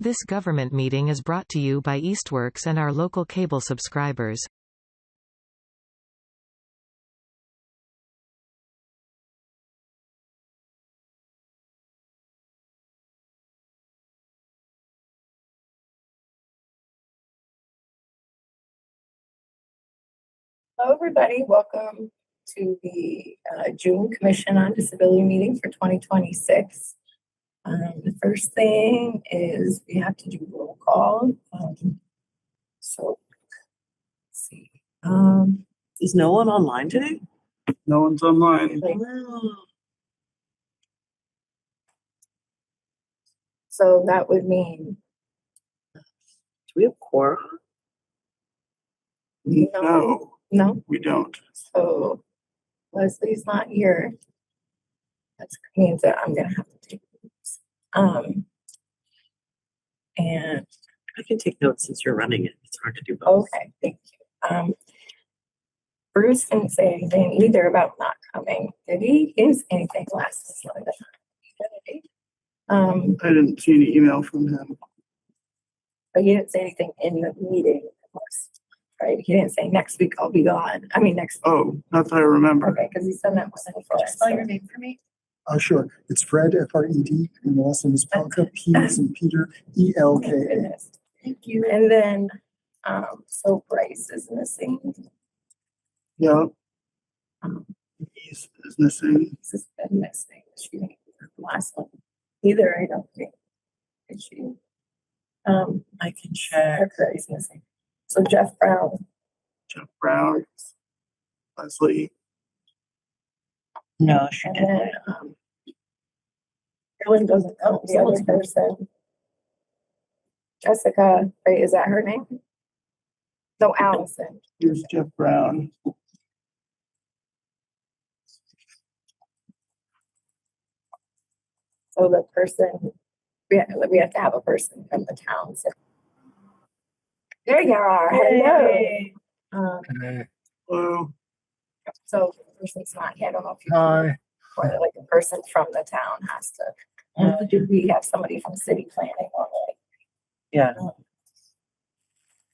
This government meeting is brought to you by Eastworks and our local cable subscribers. Hello, everybody. Welcome to the June Commission on Disability meeting for 2026. The first thing is we have to do roll call. So let's see. Is no one online today? No one's online. So that would mean Do we have quorum? no. We don't. So Leslie's not here. That means that I'm gonna have to take notes. And I can take notes since you're running it. It's hard to do both. okay, thank you. Bruce didn't say anything either about not coming. Did he? He didn't say anything last slide. I didn't see any email from him. But he didn't say anything in the meeting, right? He didn't say next week I'll be gone. I mean next week. Oh, not that I remember. Okay, because he said that was for us. Spell your name for me. Sure. It's Fred, F-R-E-D, and the last name is Pelka, P as in Peter, E-L-K-A. Thank you. And then, so Bryce is missing. Yeah. He's is missing. This has been missing. She didn't do the last one either, I don't think. Did she? I can check. He's missing. So Jeff Brown. Jeff Brown. Leslie. No, she And didn't. then, Ellen doesn't know the other person. Jessica, right, is that her name? No, Allison. Here's Jeff Brown. So the person, we have to have a person from the town. So. There you are. Hello. Hello. So the person's not here. I don't know if you. Hi. Or like a person from the town has to. Do we have somebody from city planning normally? Yeah.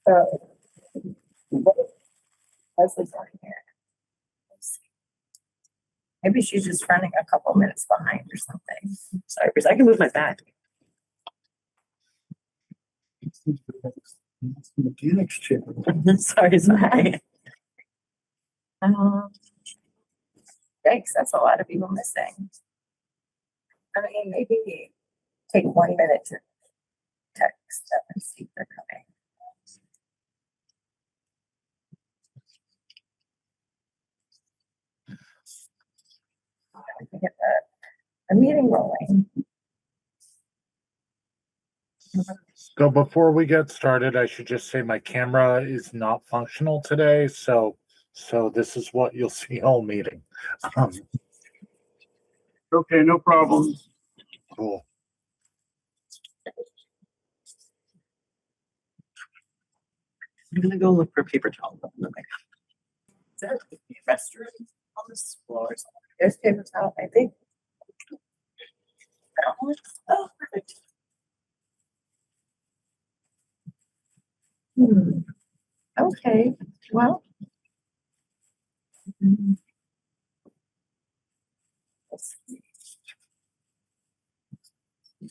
So. Leslie's not here. Let's see. Maybe she's just running a couple minutes behind or something. Sorry, Bruce. I can move my back. Mechanic's chair. Sorry. Thanks, that's a lot of people missing. I mean, maybe take 1 minute to text them and see if they're coming. I can get the meeting rolling. So before we get started, I should just say my camera is not functional today, so this is what you'll see all meeting. Okay, no problem. Cool. I'm gonna go look for paper towel. Is there a restroom on this floor? There's paper towel, I think. Oh, perfect. Okay, well. Let's see.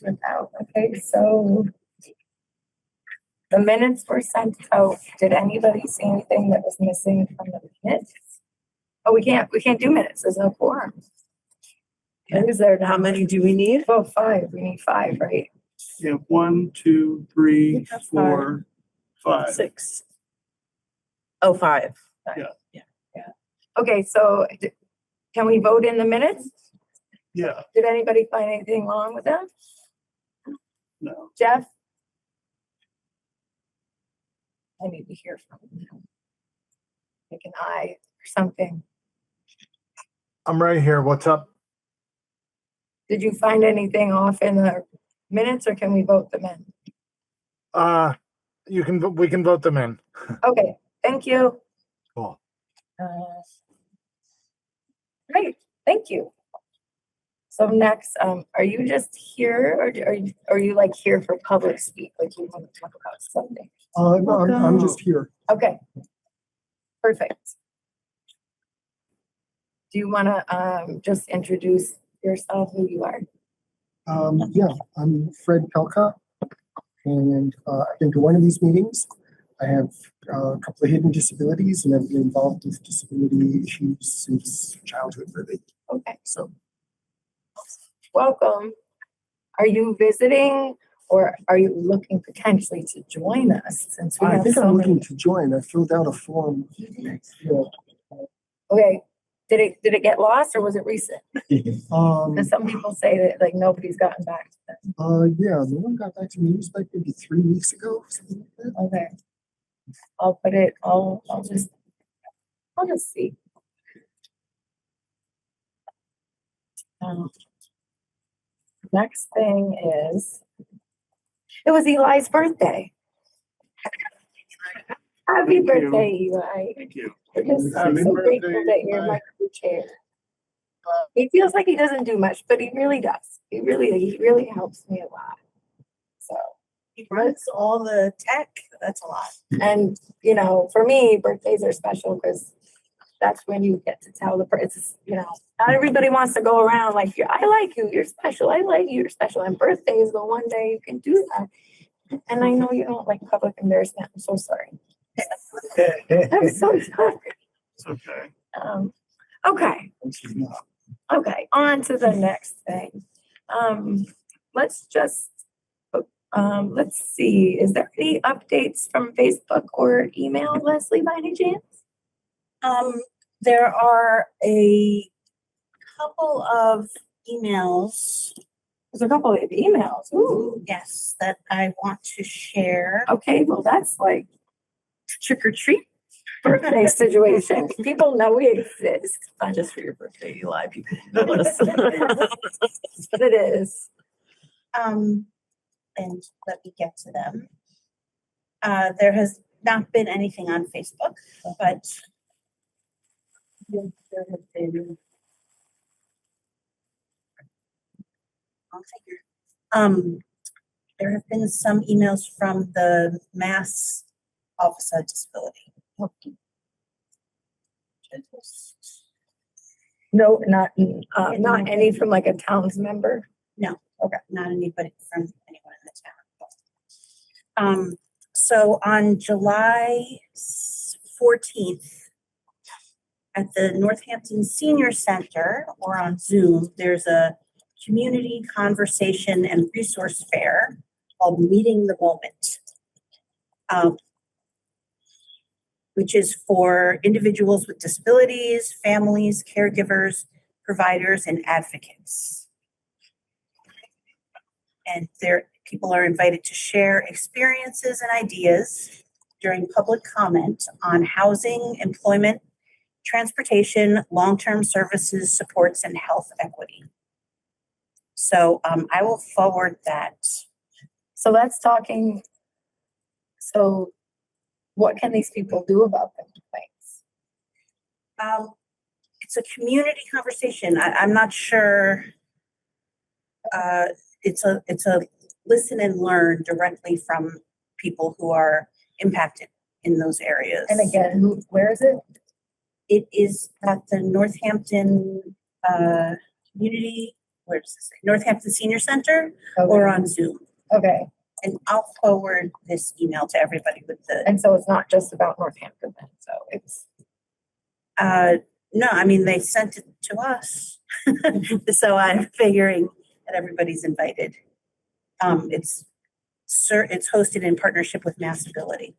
Without, okay, so the minutes were sent out. Did anybody see anything that was missing from the minutes? Oh, we can't do minutes. There's no quorum. Is there? How many do we need? Oh, 5. We need 5, right? You have 1, 2, 3, 4, 5. 6. Oh, 5. Okay, so can we vote in the minutes? Yeah. Did anybody find anything wrong with them? No. Jeff? I need to hear from him. Like an eye or something. I'm right here. What's up? Did you find anything off in the minutes or can we vote them in? We can vote them in. Okay, thank you. Cool. Great, thank you. So next, are you just here or are you like here for public speak? Like you want to talk about something? No, I'm just here. Okay. Perfect. Do you want to just introduce yourself, who you are? Yeah, I'm Fred Pelka, and I've been to one of these meetings. I have a couple of hidden disabilities, and I've been involved with disability issues since childhood, really. Okay. So Welcome. Are you visiting or are you looking potentially to join us since we I have think so I'm looking many? to join. I filled out a form. Yeah. Okay. Did it get lost or was it recent? Because some people say that like nobody's gotten back to them. Yeah, no one got back to me. It was like maybe 3 weeks ago, something like that. Okay. I'll just see. Next thing is, it was Eli's birthday. Happy you. birthday, Eli. Thank you. I'm just so Happy grateful birthday, that you're Eli. my co-chair. He feels like he doesn't do much, but he really does. He really helps me a lot. So, He runs all the tech. That's a lot. and you know, for me, birthdays are special because that's when you get to tell the person, you know, not everybody wants to go around like, I like you, you're special. I like you, you're special. And birthday is the one day you can do that. And I know you don't like public embarrassment. I'm so sorry. I'm so sorry. It's okay. Okay. Okay, on to the next thing. Let's just, let's see, is there any updates from Facebook or email, Leslie, by any chance? There are a couple of emails, There's a couple of emails. Ooh, yes, that I want to share. okay, well, that's like trick or treat birthday situation. People know we exist. Not just for your birthday, Eli, people know us. But it is. And let me get to them. There has not been anything on Facebook, but there have been. I'll figure. There have been some emails from the Mass Office of Disability. No, not any from like a town's member. Not anybody from anyone in the town. So on July 14th, at the Northampton Senior Center or on Zoom, there's a community conversation and resource fair called Meeting the Moment, which is for individuals with disabilities, families, caregivers, providers, and advocates. And people are invited to share experiences and ideas during public comment on housing, employment, transportation, long-term services, supports, and health equity. So I will forward that. So that's talking. So what can these people do about the complaints? It's a community conversation. I'm not sure. It's a listen and learn directly from people who are impacted in those areas. And again, where is it? It is at the Northampton community. Where does this say? Northampton Senior Center or on Zoom. Okay. And I'll forward this email to everybody with the. And so it's not just about Northampton then. So it's. No, I mean, they sent it to us. So I'm figuring that everybody's invited. It's hosted in partnership with Massability.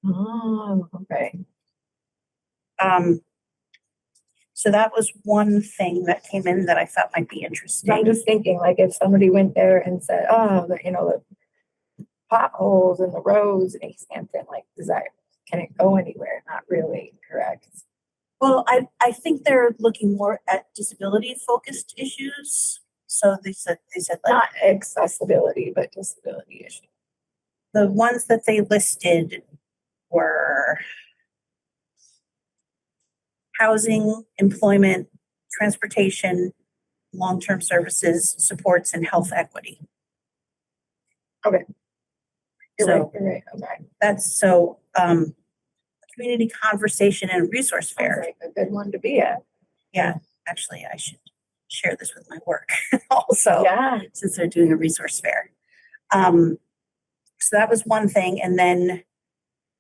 Oh, okay. So that was one thing that came in that I thought might be I'm interesting. just thinking, like, if somebody went there and said, "Oh, the potholes in the roads in Easthampton, like, can it go anywhere?" Not really, correct? Well, I think they're looking more at disability focused issues. So they said like Not accessibility, but disability issue. the ones that they listed were housing, employment, transportation, long-term services, supports, and health equity. You're right, So you're right, okay. that's community conversation and resource Sounds fair. like a good one to be at. Yeah, actually, I should share this with my work also, Yeah, since they're doing a resource fair. So that was one thing. And then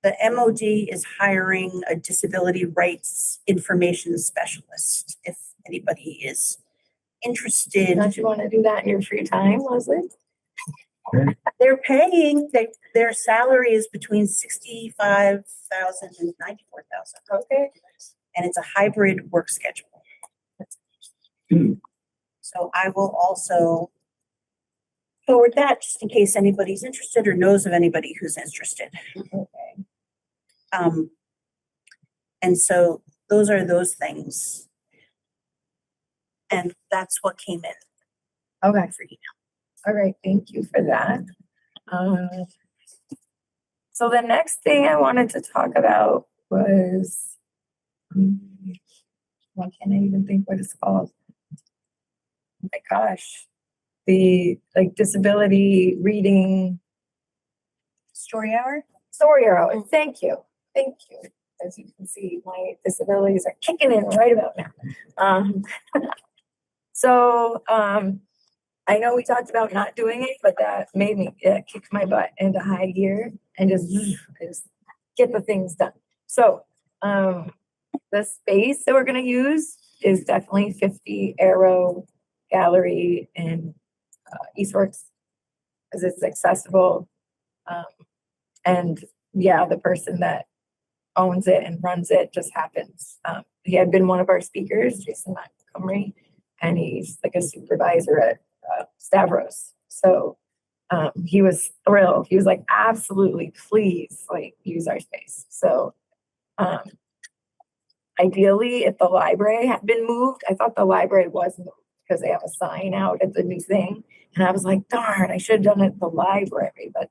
the MOD is hiring a disability rights information specialist. If anybody is interested, don't you want to do that in your free time, Leslie? they're paying, their salary is between 65,000 and 94,000. Okay. And it's a hybrid work schedule. So I will also forward that just in case anybody's interested or knows of anybody who's interested. Okay. And so those are those things. And that's what came in Okay, for you. all right, thank you for that. So the next thing I wanted to talk about was, I can't even think what it's called. Oh my gosh, the like disability reading Story hour? story hour. Thank you. As you can see, my disabilities are kicking in right about now. So I know we talked about not doing it, but that made me kick my butt into high gear and just get the things done. So the space that we're going to use is definitely 50 Aero Gallery in Eastworks because it's accessible. And yeah, the person that owns it and runs it just happens. He had been one of our speakers, Jason Montgomery, and he's like a supervisor at Stavros. So he was thrilled. He was like, absolutely, please, like use our space. So ideally, if the library had been moved, I thought the library was moved because they have a sign out at the new thing. And I was like, darn, I should have done it at the library, but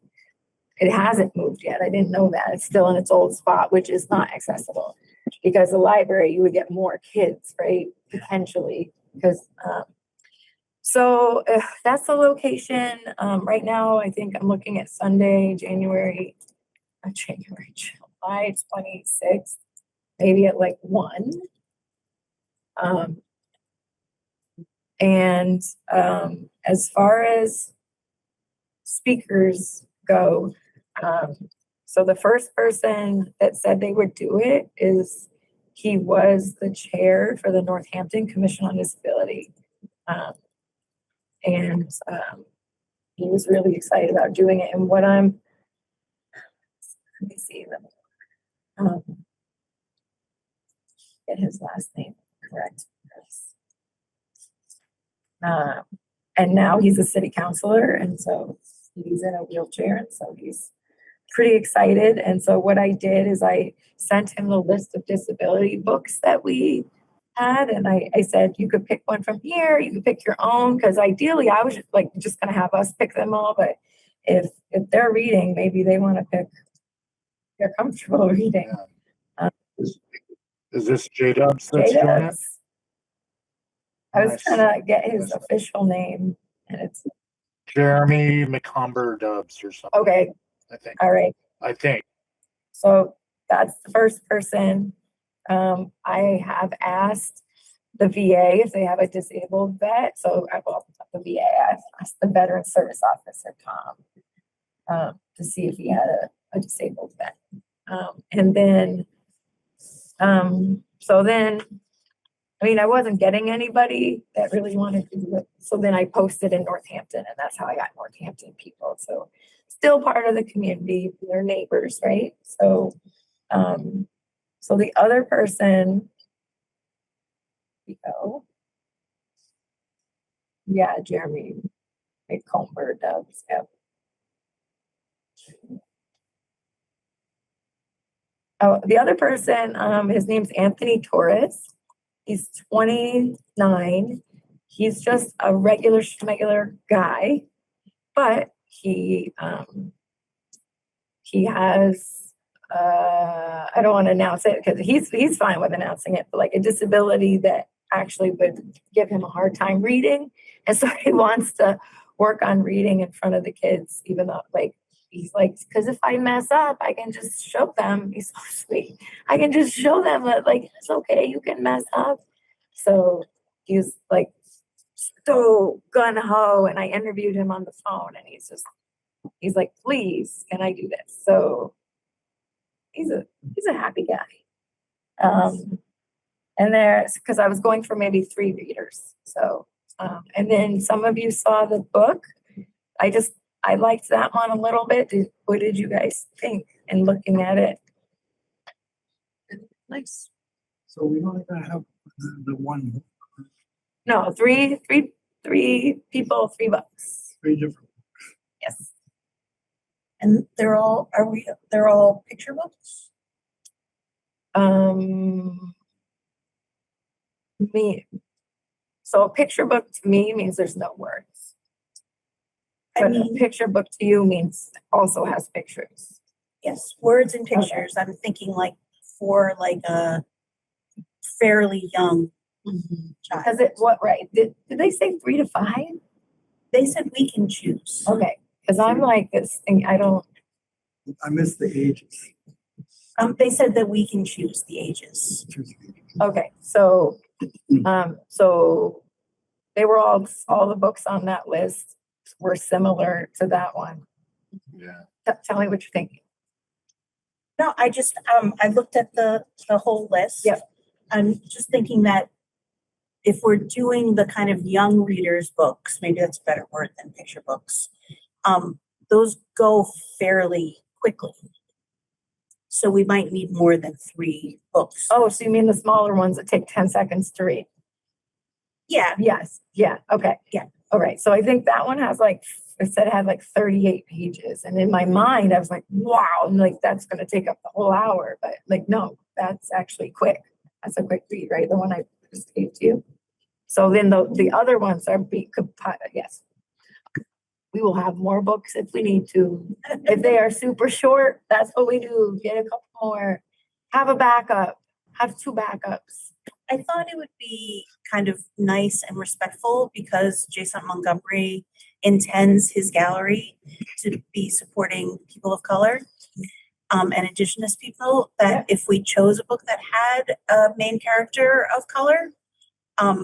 it hasn't moved yet. I didn't know that. It's still in its old spot, which is not accessible because the library, you would get more kids, right? Potentially, because so that's the location. Right now, I think I'm looking at Sunday, July 26th, maybe at like 1. And as far as speakers go, so the first person that said they would do it he was the chair for the Northampton Commission on Disability. And he was really excited about doing it. And let me see them. Get his last name correct. And now he's a city councilor, and so he's in a wheelchair, and so he's pretty excited. And so what I did is I sent him the list of disability books that we had, and I said, you could pick one from here, you could pick your own, because ideally I was like just gonna have us pick them all, but if they're reading, maybe they want to pick, they're comfortable reading. Is this J-Dubs that's doing it? J-Dubs. I was Nice. trying to get his official name, and it's Jeremy McComber Dubs or something, okay. I think. All right. I think. So that's the first person. I have asked the VA if they have a disabled vet. So well, the VA, I've asked the Veteran Service Officer, Tom, to see if he had a disabled vet. And then, so then, I mean, I wasn't getting anybody that really wanted to do it. So then I posted in Northampton, and that's how I got Northampton people. So still part of the community, they're neighbors, right? So, so the other person, yeah, Jeremy McComber Dubs, yep. Oh, the other person, his name's Anthony Torres. He's 29. He's just a regular guy, but he has I don't want to announce it because he's fine with announcing it, but like a disability that actually would give him a hard time reading. And so he wants to work on reading in front of the kids, even though like, he's like, because if I mess up, I can just show them. He's so sweet. I can just show them that like, it's okay, you can mess up. So he's like so gun ho. And I interviewed him on the phone and he's like, please, can I do this? So he's a happy guy. And there's, because I was going for maybe 3 readers. So, and then some of you saw the book. I liked that one a little bit. What did you guys think in looking at it? Nice. So we only gonna have the one, No, three people, 3 books. 3 different. Yes. And they're all picture books? So a picture book to me means there's no words. I But a mean, picture book to you means also has pictures. yes, words and pictures. I'm thinking like for like a fairly young child. Because right? Did they say 3 to 5? They said we can choose. Okay, because I'm like this thing, I don't, I missed the ages. They said that we can choose the ages. okay, so, so they were all the books on that list were similar to that one. Yeah. Tell me what you're thinking. No, I just, I looked at the whole list. Yep. I'm just thinking that if we're doing the kind of young readers books, maybe that's a better word than picture books, those go fairly quickly. So we might need more than 3 books. Oh, so you mean the smaller ones that take 10 seconds to read? Yeah, Yes, yeah, okay. Yeah. All right, so I think that one has like, it said it had like 38 pages. And in my mind, I was like, wow, and like, that's gonna take up the whole hour. But like, no, that's actually quick. That's a quick read, right? The one I just gave to you. So then the other ones are yes. We will have more books if we need to. If they are super short, that's what we do. Get a couple more. Have a backup. Have 2 backups. I thought it would be kind of nice and respectful because Jason Montgomery intends his gallery to be supporting people of color and indigenous people, that if we chose a book that had a main character of color.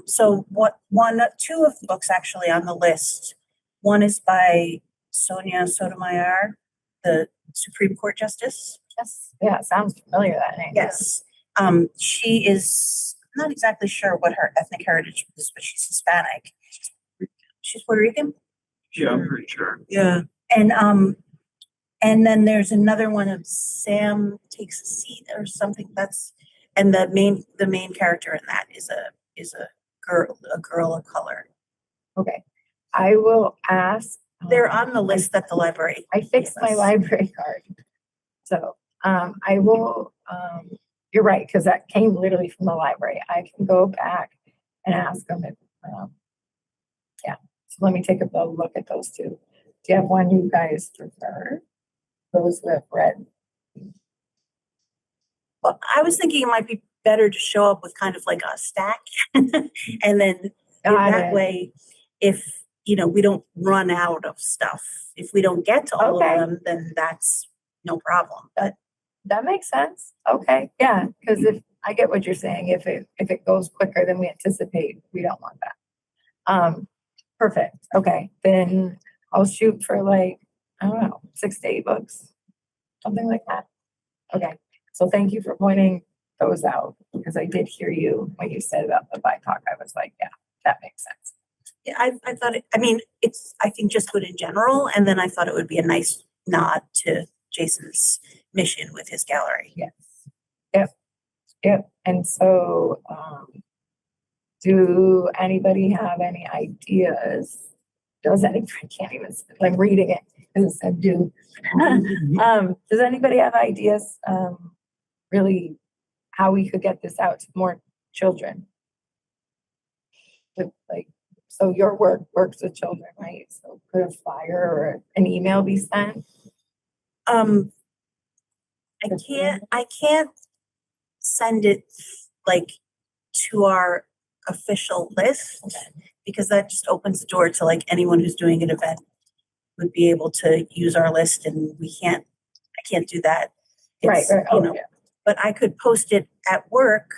So 2 of the books actually on the list, one is by Sonia Sotomayor, the Supreme Court Justice. Yes. Yeah, it sounds familiar, that name. Yes. She is, I'm not exactly sure what her ethnic heritage is, but she's Hispanic. She's Puerto Rican? Yeah, I'm pretty sure. Yeah. And then there's another one of Sam Takes a Seat or something. And the main character in that is a girl of color. Okay. I will ask. They're on the list at the library. I fixed my library card. So I will, you're right, because that came literally from the library. I can go back and ask them if, yeah. So let me take a look at those 2. Do you have one you guys prefer? Those who have read. Well, I was thinking it might be better to show up with kind of like a stack. And then in that way, if, we don't run out of stuff, if we don't get to all of them, then that's no problem. But that makes sense. Okay, yeah, because if I get what you're saying, if it goes quicker than we anticipate, we don't want that. Perfect. Okay, then I'll shoot for like, I don't know, 6 to 8 books, something like that. Okay, so thank you for pointing those out, because I did hear you when you said about the BIPOC. I was like, yeah, that makes sense. yeah, I thought it's, I think just good in general. And then I thought it would be a nice nod to Jason's mission with his gallery. Yes. Yep. And so, do anybody have any ideas? Does anybody, I can't even, I'm reading it because it said do. Does anybody have ideas, really how we could get this out to more children? With like, so your work works with children, right? So could a flyer or an email be sent? I can't send it like to our official list, because that just opens the door to like anyone who's doing an event would be able to use our list, and I can't do that. Right, It's, right. you Oh, know, yeah. but I could post it at work.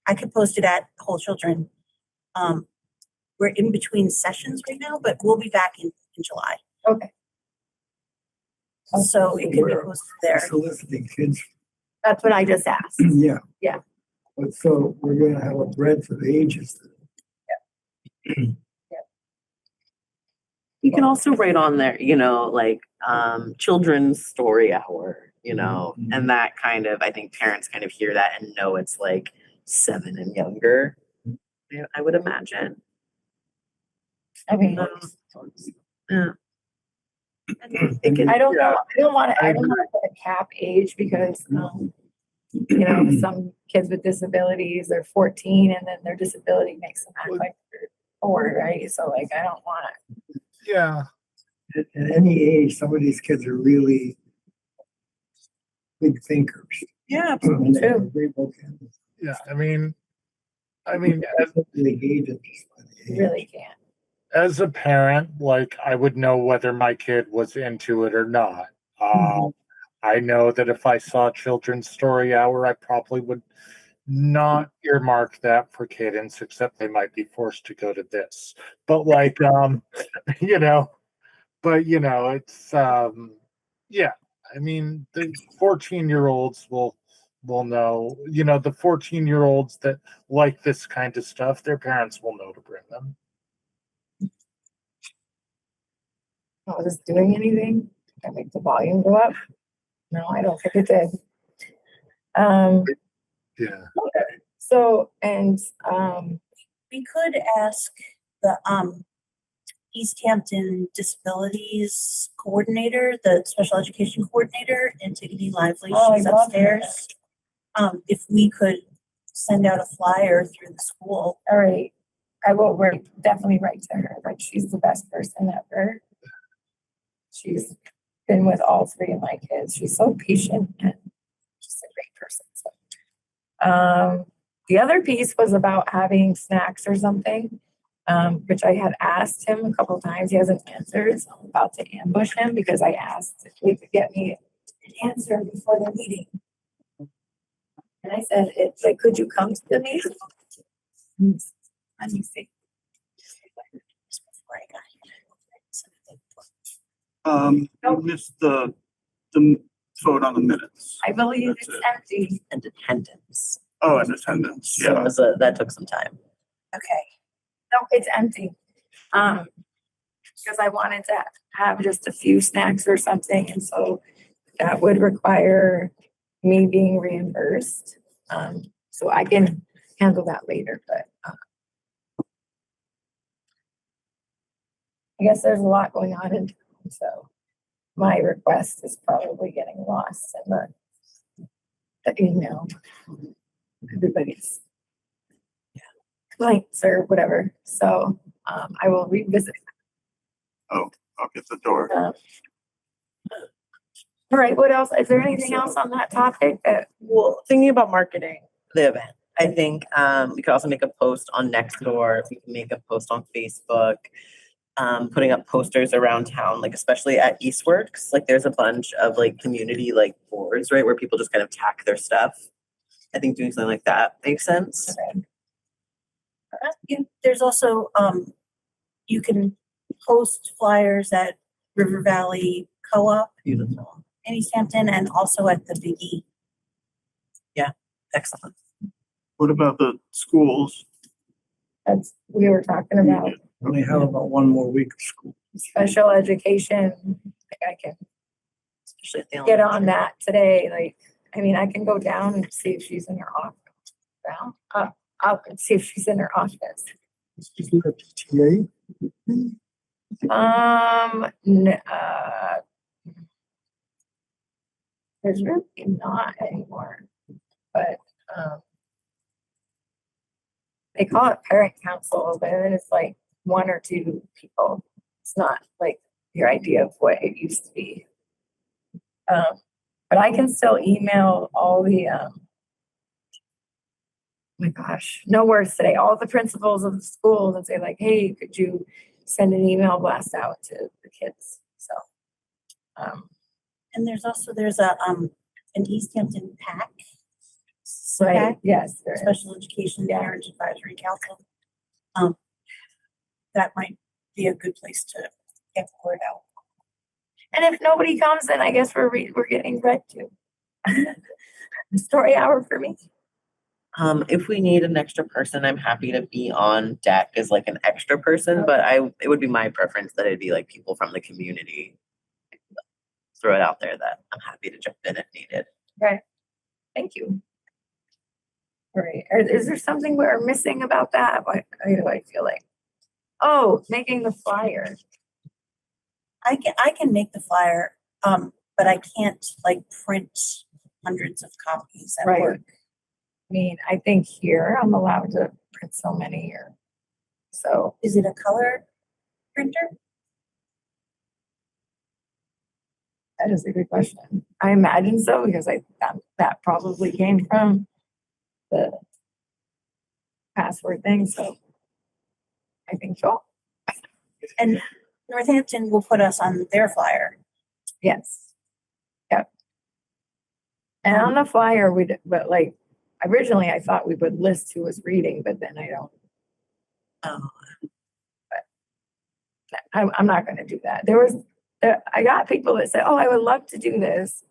I could post it at Whole Children. We're in between sessions right now, but we'll be back in July. Okay. So it could be We're posted there. Soliciting kids, That's what I just asked. yeah. Yeah. But so we're gonna have a breadth of ages. You can also write on there, like children's story hour, and that kind of, I think parents kind of hear that and know it's like 7 and younger. I would imagine. I mean, Yeah. I don't know, I don't want to put a cap age because, some kids with disabilities, they're 14 and then their disability makes them act like they're 4, right? So like, I don't want to. Yeah, At any age, some of these kids are really big thinkers. Yeah. And they have True. great vocabulary. yeah, I mean, as, They gauge it just by the You age. really can't. as a parent, like, I would know whether my kid was into it or not. I know that if I saw Children's Story Hour, I probably would not earmark that for kids, except they might be forced to go to this. But like, it's yeah. I mean, the 14-year-olds will know. The 14-year-olds that like this kind of stuff, their parents will know to bring them. Was this doing anything? Did I make the volume go up? No, I don't think it did. Yeah. So, and, We could ask the Easthampton Disabilities Coordinator, the special education coordinator, Antigone Lively, Oh, I she's love her. upstairs. If we could send out a flyer through the school. all right, I will definitely write to her. Like, she's the best person ever. She's been with all 3 of my kids. She's so patient and just a great person. So, the other piece was about having snacks or something, which I had asked him a couple times. He hasn't answered. So I'm about to ambush him because I asked if he could get me an answer before the meeting. And I said, it's like, could you come to the meeting? Let me see. Before I got You missed the vote on the minutes. I believe That's it's it. empty. And attendance. Oh, and attendance, So yeah. that took some time. Okay. No, it's empty. Because I wanted to have just a few snacks or something, and so that would require me being reimbursed. So I can handle that later, but I guess there's a lot going on in town, so my request is probably getting lost in the email. Everybody's complaints or whatever. So I will revisit. I'll get the door. All right, what else? Is there anything else on that topic that, Well, thinking about marketing the event, I think we could also make a post on Nextdoor. We can make a post on Facebook, putting up posters around town, like especially at Eastworks. Like there's a bunch of like community like boards, right, where people just kind of tack their stuff. I think doing something like that makes sense. There's also, you can post flyers at River Valley Co-op Beautiful. in Easthampton and also at the Biggie. Excellent. What about the schools? that's, we were talking about Only have about one more week of school. special education. I can Especially at the get on elementary. that today. Like, I mean, I can go down and see if she's in her office. Down, I'll see if she's in her office. Is there a PTA? There's really not anymore, but, they call it parent council, but then it's like 1 or 2 people. It's not like your idea of what it used to be. But I can still email all the, my gosh, no words today. All the principals of the schools and say like, hey, could you send an email blast out to the kids? So, And there's an Easthampton PAC, right, yes, there is. Special Education Yeah. Parent Advisory Council. That might be a good place to get the word out. And if nobody comes, then I guess we're getting read to. Story hour for me. If we need an extra person, I'm happy to be on deck as like an extra person, but it would be my preference that it'd be like people from the community. Throw it out there that I'm happy to jump in if needed. Right. Thank you. All right. Is there something we're missing about that? What do I feel like? Oh, making the flyer. I can make the flyer, but I can't like print hundreds of copies at Right. work. I mean, I think here I'm allowed to print so many here. So Is it a color printer? that is a good question. I imagine so because that probably came from the password thing. So I think so. And Northampton will put us on their flyer. Yes. Yep. And on the flyer, but like originally I thought we would list who was reading, but then I don't. I'm not going to do that. I got people that say, oh, I would love to do this.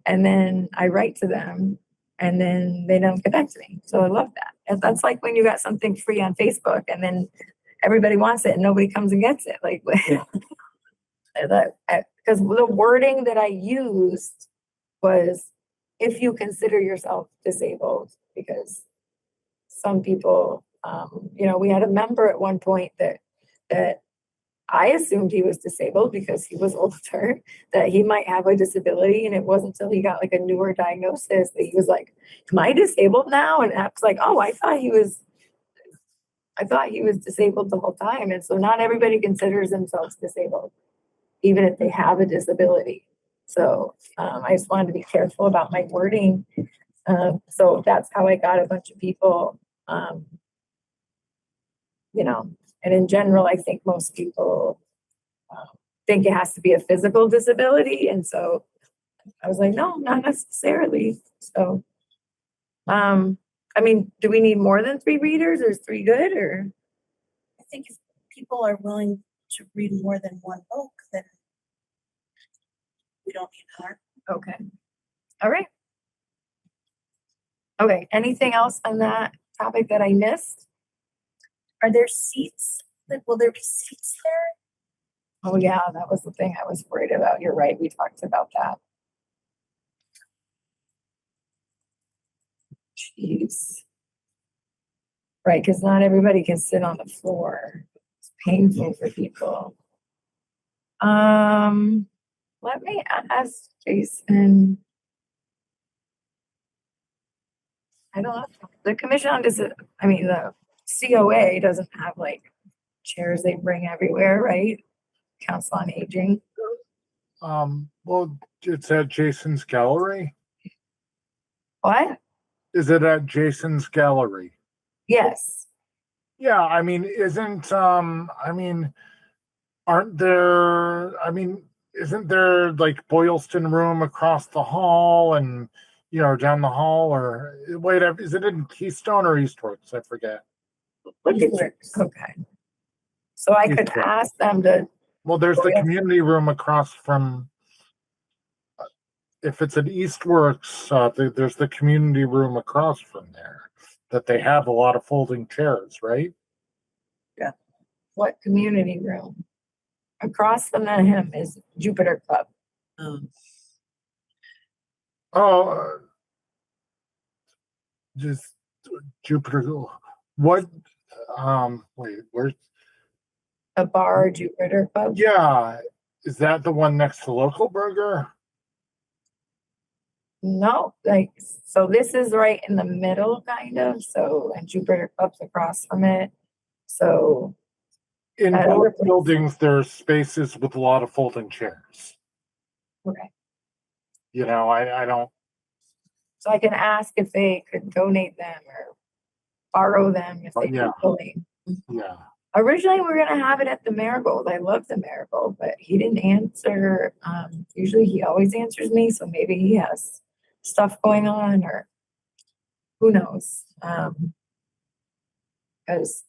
And then I write to them and then they don't get back to me. So I love that. And that's like when you got something free on Facebook and then everybody wants it and nobody comes and gets it. Like, because the wording that I used was, if you consider yourself disabled, because some people, we had a member at one point that I assumed he was disabled because he was older, that he might have a disability. And it wasn't until he got like a newer diagnosis that he was like, am I disabled now? And I was like, oh, I thought he was disabled the whole time. And so not everybody considers themselves disabled, even if they have a disability. So I just wanted to be careful about my wording. So that's how I got a bunch of people, and in general, I think most people think it has to be a physical disability. And so I was like, no, not necessarily. So, do we need more than 3 readers, or is 3 good, or? I think if people are willing to read more than one book, then we don't need more. Okay. All right. Okay. Anything else on that topic that I missed? Are there seats? Will there be seats there? Oh yeah, that was the thing I was worried about. You're right. We talked about that. Jeez. Right, because not everybody can sit on the floor. It's painful for people. Let me ask Jason. I don't know. The commission on the COA doesn't have like chairs they bring everywhere, right? Council on Aging. Well, it's at Jason's Gallery. What? Is it at Jason's Gallery? Yes. Yeah, isn't there like Boylston Room across the hall and, down the hall, or wait, is it in Keystone or Eastworks? I forget. Okay. So I could ask them to. Well, there's the community room across from, if it's at Eastworks, there's the community room across from there that they have a lot of folding chairs, right? Yeah. What community room? Across from him is Jupiter Club. Just Jupiter. What? Wait, where's a bar, Jupiter Club? Yeah, is that the one next to Local Burger? No, so this is right in the middle, kind of. So, and Jupiter Club's across from it. So, in both buildings, there are spaces with a lot of folding chairs. Okay. I don't. So I can ask if they could donate them, or borrow them if they Yeah. keep going. Yeah. Originally, we were gonna have it at the Marigold. I love the Marigold, but he didn't answer. Usually he always answers me, so maybe he has stuff going on or who knows. Because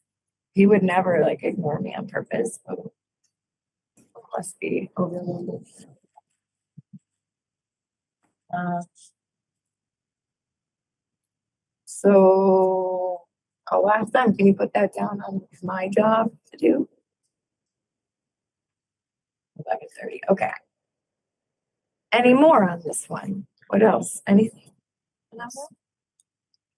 he would never like ignore me on purpose. So it must be overloaded. So I'll ask them, can you put that down on my job to do? 11:30, okay. Any more on this one? What else? Anything? Another?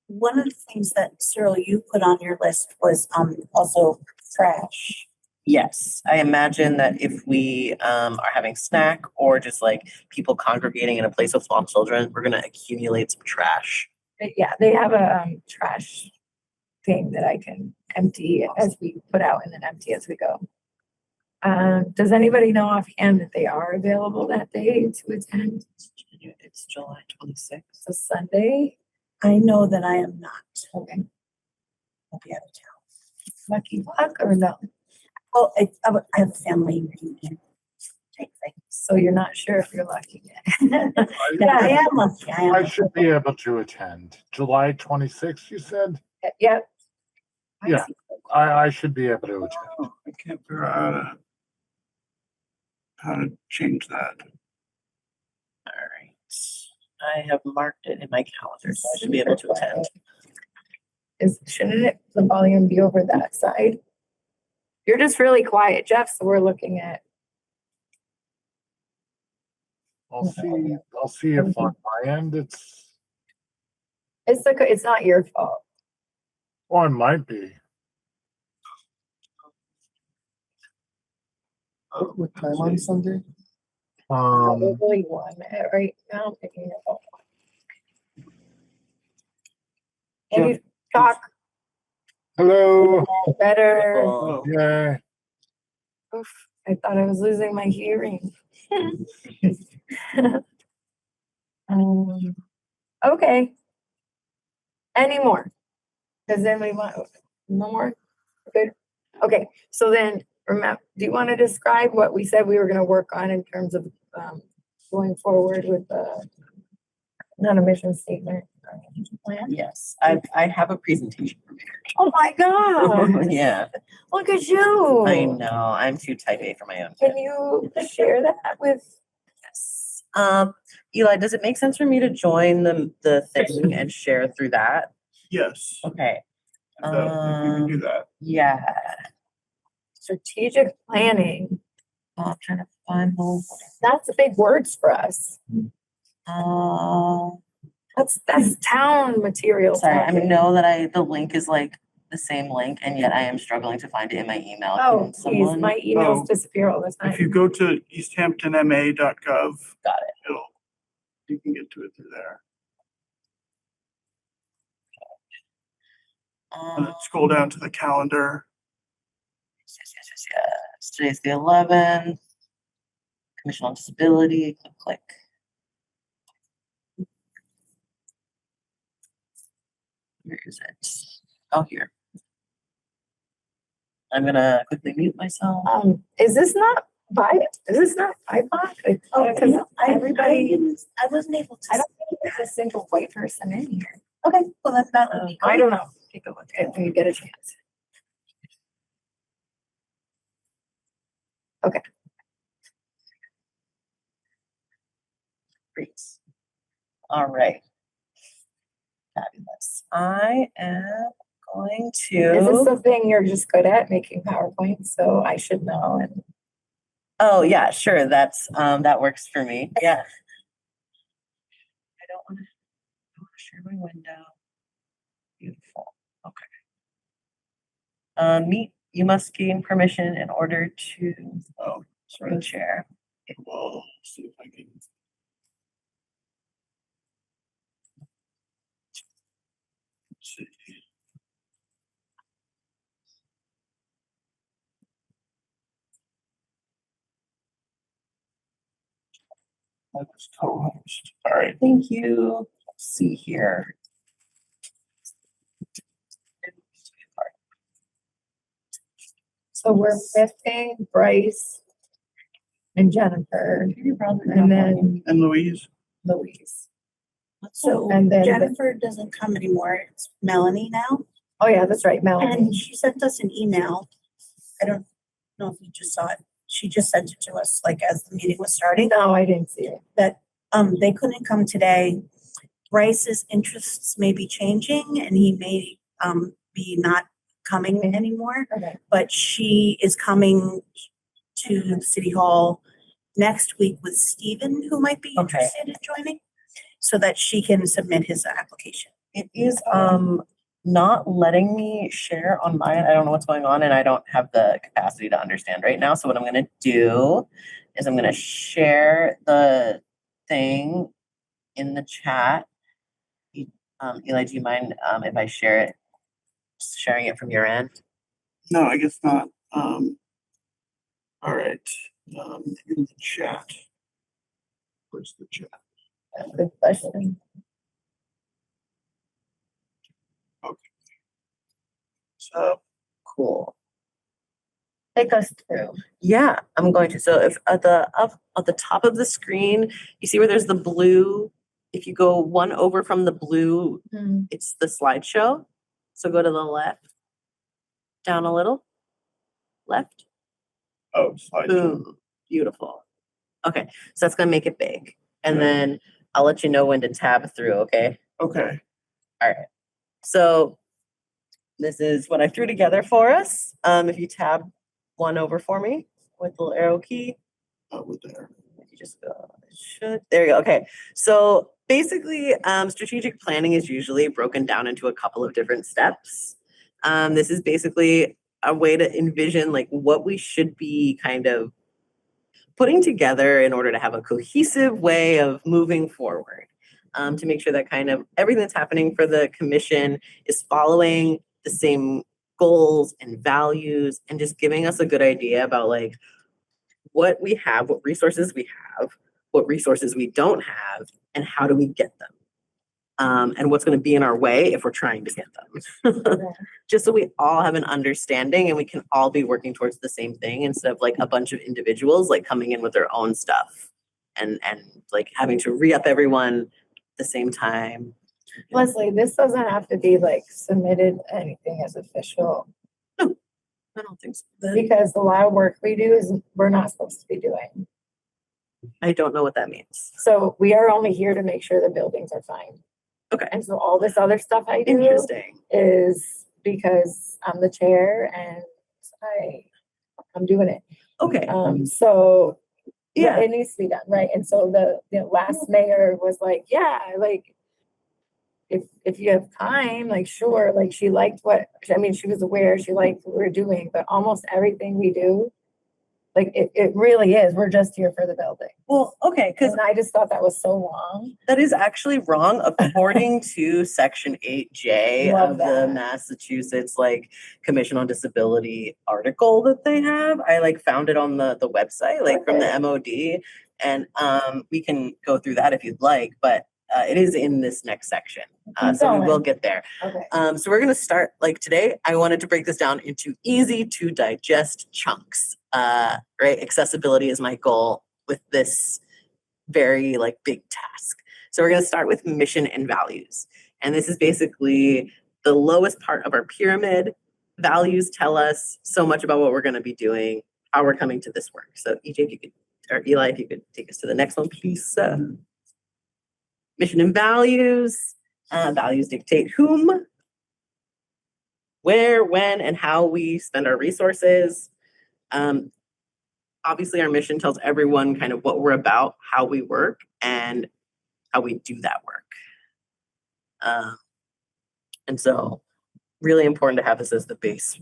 One of the things that Cyril, you put on your list was also trash. Yes, I imagine that if we are having snack or just like people congregating in a place with small children, we're gonna accumulate some trash. Yeah, they have a trash thing that I can empty as we put out and then empty as we go. Does anybody know offhand that they are available that day to attend? It's July 26th. It's a Sunday. I know that I am not. Okay. I'll be out of town. Lucky luck or no? Well, I have a family reunion type thing. So you're not sure if you're lucky yet. Yeah, I am lucky. I am. I should be able to attend. July 26th, you said? Yep. I Yeah. see. I should be able to attend. Oh, I can't figure out how to change that. All right. I have marked it in my calendar, so I should be able to attend. Shouldn't it, the volume be over that side? You're just really quiet, Jeff, so we're looking at. I'll see if on my end it's, It's not your fault. or it might be. What time on Sunday? Probably one, right now I'm picking it up. Can you talk Hello. better? Oh, Yeah. Oof, I thought I was losing my hearing. Okay. Any more? Because then we want, no more? Good. Okay, so then, remember, do you want to describe what we said we were gonna work on in terms of going forward with the non-emission statement? Plan? Yes, I have a presentation prepared. Oh my God, Yeah, look at you. I know. I'm too type A for my own. Can you share that with? Yes. Eli, does it make sense for me to join the thing and share through that? yes, Okay. if you can do that. Yeah. Strategic planning. Oh, I'm trying to find the. That's big words for us. That's town material. Sorry, I know that the link is like the same link, and yet I am struggling to find it in my email. Oh, Can geez, someone- my emails Oh. disappear all the time. If you go to easthamptonma.gov. Got it. You can get to it through there. And then scroll down to the calendar. Yes. Today's the 11th. Commission on Disability. Click. Where is it? Oh, here. I'm gonna quickly mute myself. Is this not BIPOC? Oh, Because everybody, everybody, I wasn't able I to. don't think there's a single white person in here. Okay, well, that's not. would be I great. don't know. Take a look at it when you get a chance. Okay. Great. All right. Fabulous. I am going Is this to. something you're just good at, making PowerPoints? So I should know. And Oh, yeah, sure. That works for me. Yeah. I don't want to share my window. Beautiful. Okay. You must gain permission in order to screen share. We'll see if I can. Let's see. Let's co-host. All right. Thank you. Let's see here. So we're missing Bryce and Jennifer and then And Louise? Louise. So And then the- Jennifer doesn't come anymore. It's Melanie now. Oh, yeah, that's right, Melanie. And she sent us an email. I don't know if you just saw it. She just sent it to us like as the meeting was starting, No, I didn't see it. that they couldn't come today. Bryce's interests may be changing and he may be not coming anymore, Okay. but she is coming to City Hall next week with Stephen, who might be Okay. interested in joining, so that she can submit his application. It is not letting me share on mine. I don't know what's going on and I don't have the capacity to understand right now. So what I'm gonna do is I'm gonna share the thing in the chat. Eli, do you mind if I sharing it from your end? No, I guess not. All right, in the chat. Where's the chat? Good question. So, Cool. Take us through. Yeah, I'm going to. So if at the top of the screen, you see where there's the blue, if you go one over from the blue, it's the slideshow. So go to the left, down a little, left, oh, slideshow. boom, beautiful. Okay, so that's gonna make it big. And Okay. then I'll let you know when to tab through, okay? Okay, So this is what I threw together for us. If you tab one over for me with the little arrow key, over there. if you just go, it should, there you go. Okay. So basically, strategic planning is usually broken down into a couple of different steps. This is basically a way to envision like what we should be kind of putting together in order to have a cohesive way of moving forward. To make sure that kind of everything that's happening for the commission is following the same goals and values and just giving us a good idea about like what we have, what resources we have, what resources we don't have, and how do we get them. And what's going to be in our way if we're trying to get them. Just so we all have an understanding and we can all be working towards the same thing instead of like a bunch of individuals like coming in with their own stuff and like having to re-up everyone at the same time. Leslie, this doesn't have to be like submitted anything as official I don't think so. because a lot of work we do is we're not supposed to be doing. I don't know what that means. So we are only here to make sure the buildings are fine. Okay. And so all this other stuff I do Interesting. is because I'm the chair and I'm doing it. Okay. So Yeah. it needs to be done, right? And so the last mayor was like, yeah, like if you have time, like sure, like she liked she was aware, she liked what we're doing, but almost everything we do, like it really is, we're just here for the building. Well, okay, because And I just thought that was so long. that is actually wrong according to Section 8J Love of the that. Massachusetts like Commission on Disability article that they have. I like found it on the website, like from the MOD, and we can go through that if you'd like, but it is in this next section, so we will get there. Okay. So we're gonna start like today. I wanted to break this down into easy to digest chunks. Right, accessibility is my goal with this very like big task. So we're going to start with mission and values. And this is basically the lowest part of our pyramid. Values tell us so much about what we're going to be doing, how we're coming to this work. So EJ, if you could, or Eli, if you could take us to the next one, please. Mission and values. Values dictate whom, where, when, and how we spend our resources. Obviously, our mission tells everyone kind of what we're about, how we work, and how we do that work. And so really important to have this as the base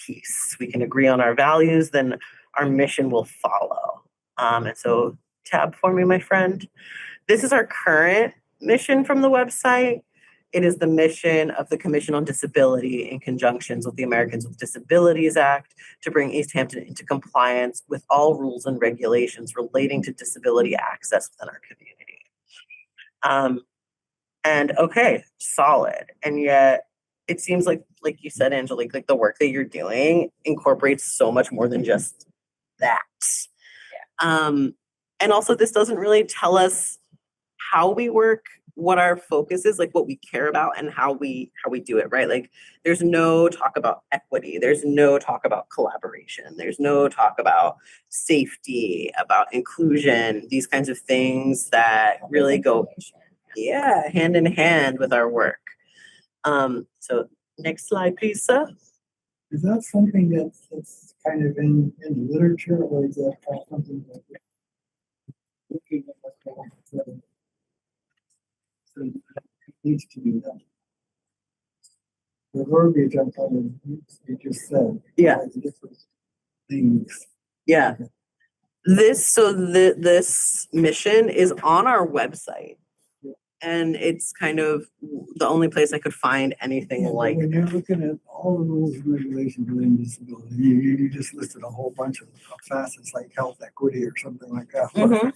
piece. We can agree on our values, then our mission will follow. And so tab for me, my friend. This is our current mission from the website. It is the mission of the Commission on Disability in conjunctions with the Americans with Disabilities Act to bring Easthampton into compliance with all rules and regulations relating to disability access within our community. And okay, solid. And yet it seems like you said, Angelique, like the work that you're doing incorporates so much more than just that. And also this doesn't really tell us how we work, what our focus is, like what we care about and how we do it, right? Like there's no talk about equity, there's no talk about collaboration, there's no talk about safety, about inclusion, these kinds of things that really go hand in hand with our work. So next slide, please, sir. Is that something that's kind of in the literature, or is that kind of something that looking at what so it needs to be done? The verbiage I'm talking, you just said. Yeah. The different things. Yeah. This mission is on our website. And it's kind of the only place I could find anything Yeah, but like. when you're looking at all the rules and regulations relating to disability, you just listed a whole bunch of facets like health equity or something like that. Mhm.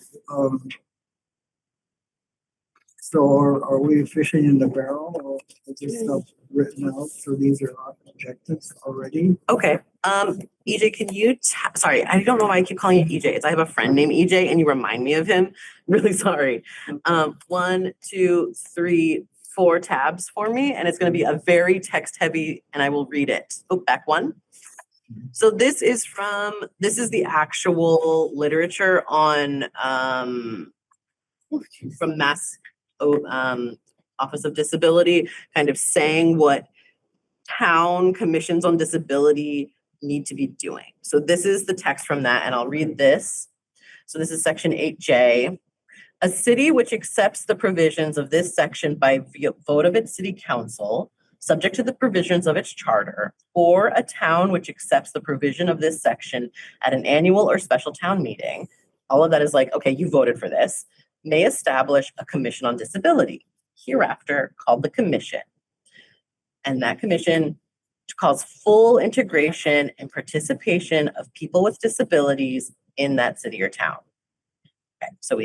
So are we fishing in the barrel, or is this stuff written out? So these are not objectives already? Okay. EJ, can you, sorry, I don't know why I keep calling you EJ. It's, I have a friend named EJ and you remind me of him. Really sorry. 1, 2, 3, 4 tabs for me. And it's going to be a very text heavy and I will read it. Oh, back 1. So this is the actual literature on, from Mass Office of Disability, kind of saying what town commissions on disability need to be doing. So this is the text from that, and I'll read this. So this is section 8J. A city which accepts the provisions of this section by vote of its city council, subject to the provisions of its charter, or a town which accepts the provision of this section at an annual or special town meeting, all of that is like, okay, you voted for this, may establish a commission on disability, hereafter called the commission. And that commission calls full integration and participation of people with disabilities in that city or town. Okay, so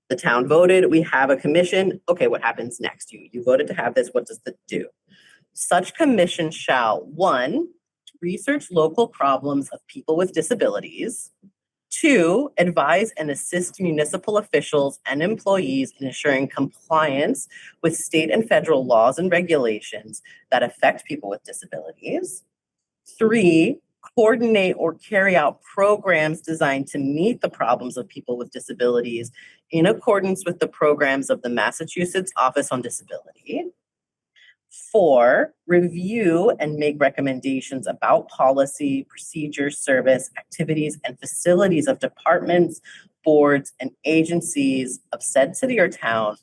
the town voted, we have a commission. Okay, what happens next? You voted to have this, what does it do? Such commission shall, 1, research local problems of people with disabilities. 2, advise and assist municipal officials and employees in ensuring compliance with state and federal laws and regulations that affect people with disabilities. 3, coordinate or carry out programs designed to meet the problems of people with disabilities in accordance with the programs of the Massachusetts Office on Disability. 4, review and make recommendations about policy, procedures, service, activities, and facilities of departments, boards, and agencies of said city or town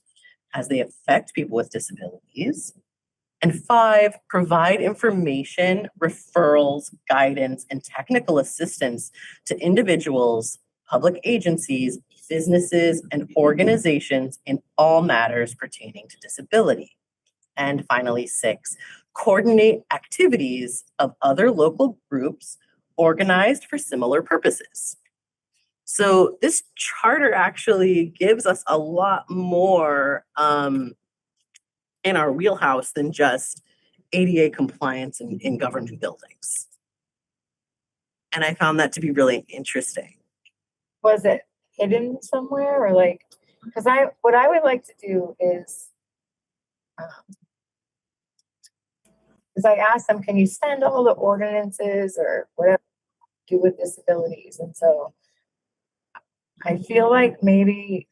as they affect people with disabilities. And 5, provide information, referrals, guidance, and technical assistance to individuals, public agencies, businesses, and organizations in all matters pertaining to disability. And finally, 6, coordinate activities of other local groups organized for similar purposes. So this charter actually gives us a lot more in our wheelhouse than just ADA compliance in government buildings. And I found that to be really interesting. Was it hidden somewhere or like, because what I would like to do is I asked them, can you send all the ordinances or whatever to do with disabilities? And so I feel like maybe,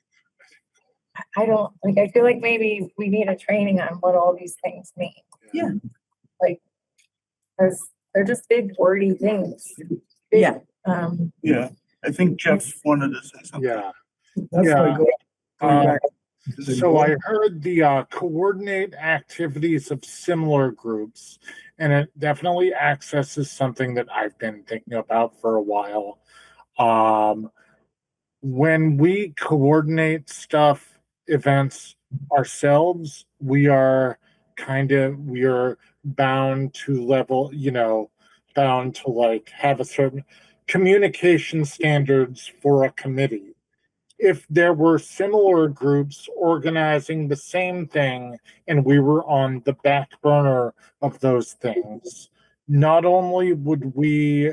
I feel like maybe we need a training on what all these things mean. Yeah. Like, because they're just big wordy things. Yeah. Yeah, I think Jeff wanted to say something. Yeah. That's Yeah. why going back to the So I heard the coordinate activities of similar groups, and it definitely accesses something that I've been thinking about for a while. When we coordinate events ourselves, we are bound to bound to like have a certain communication standards for a committee. if there were similar groups organizing the same thing and we were on the back burner of those things, not only would we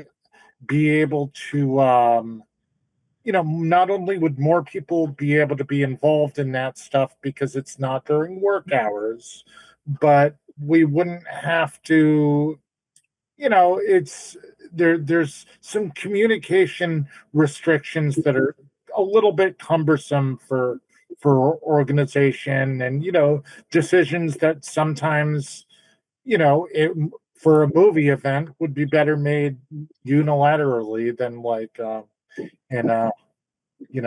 be able to, not only would more people be able to be involved in that stuff because it's not during work hours, but we wouldn't have to, there's some communication restrictions that are a little bit cumbersome for organization, and decisions that sometimes for a movie event would be better made unilaterally than like in a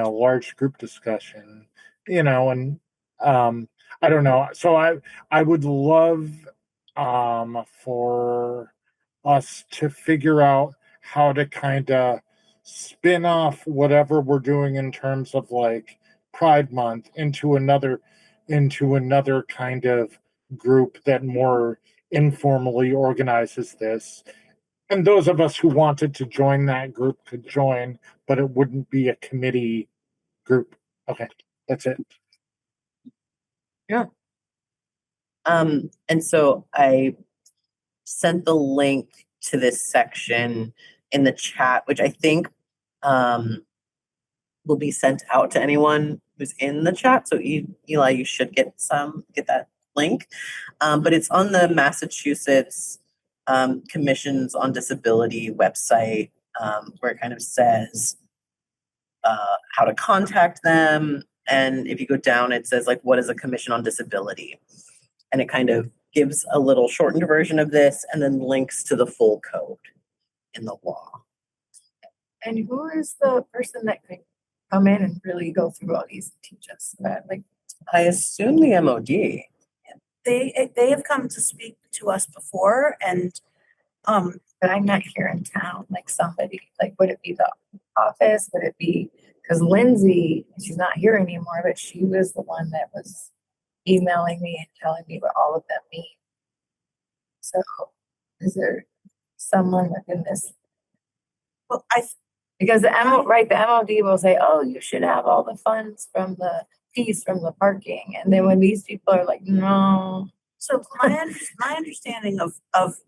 large group discussion, and I don't know. So I would love for us to figure out how to kind of spin off whatever we're doing in terms of like Pride Month into another kind of group that more informally organizes this. And those of us who wanted to join that group could join, but it wouldn't be a committee group. Okay, that's it. And so I sent the link to this section in the chat, which I think will be sent out to anyone who's in the chat. So Eli, you should get that link. But it's on the Massachusetts Commissions on Disability website, where it kind of says how to contact them. And if you go down, it says like, what is a Commission on Disability? And it kind of gives a little shortened version of this and then links to the full code in the law. And who is the person that could come in and really go through all these and teach us that? Like, I assume the MOD. They have come to speak to us before, and but I'm not here in town, like somebody, like, would it be the office? Would it be, because Lindsay, she's not here anymore, but she was the one that was emailing me and telling me what all of them mean. So is there someone within this? well, Because the MOD will say, oh, you should have all the funds from the fees from the parking. And then when these people are like, no. so my understanding of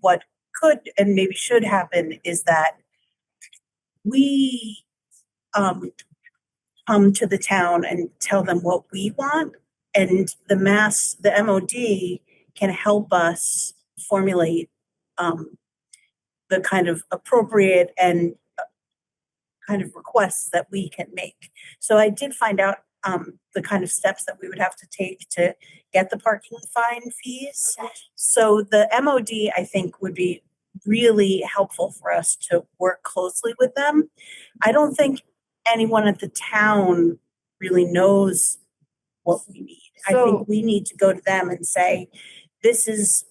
what could and maybe should happen is that we come to the town and tell them what we want, and the MOD can help us formulate the kind of appropriate and kind of requests that we can make. So I did find out the kind of steps that we would have to take to get the parking fine fees. So the MOD, I think, would be really helpful for us to work closely with them. I don't think anyone at the town really knows what we need. I think we need to go to them and say, this is